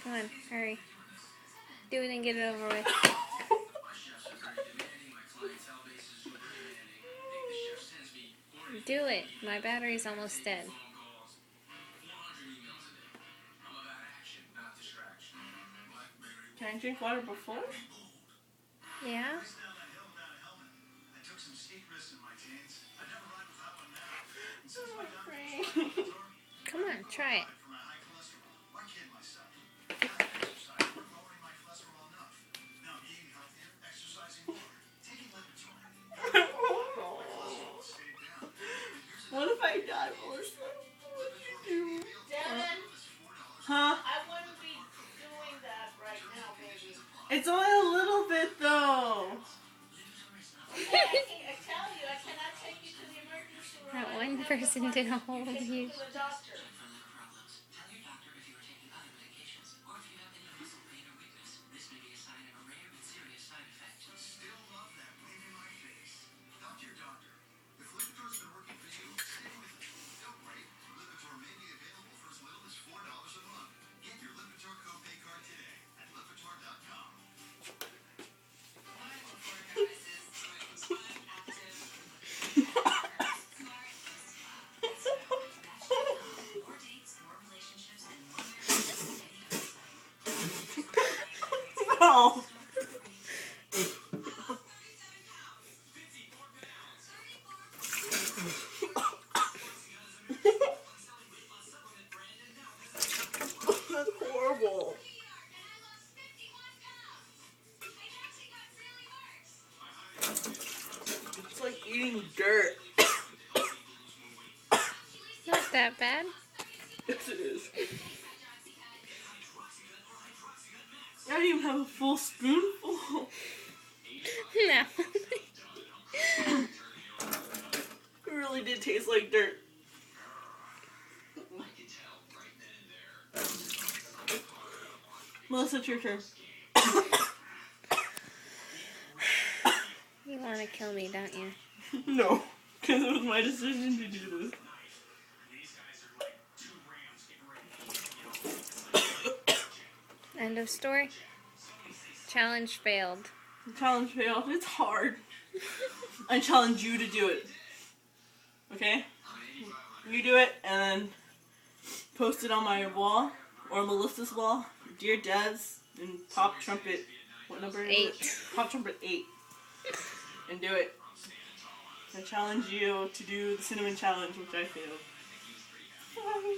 Come on, hurry. Do it and get it over with. Do it. My battery's almost dead. Can I drink water before? Yeah? Come on, try it. What if I die, Melissa? What do you do? Devin, Huh? I wouldn't be doing that right now, baby. It's only a little bit, though. Okay, I tell you, I cannot take you to the emergency room. Not one person did a whole Take you huge. to a doctor. No. That's horrible. It's like eating dirt. Not that bad. Yes, it is. I didn't even have a full spoonful. No. It really did taste like dirt. Melissa, it's your turn. You want to kill me, don't you? No, because it was my decision to do this. End of story. Challenge failed. The challenge failed. It's hard. I challenge you to do it. Okay? You do it and then post it on my wall or Melissa's wall. Dear Devs and Pop Trumpet. What number is it? 8. Pop Trumpet 8. And do it. I challenge you to do the cinnamon challenge, which I failed. Bye.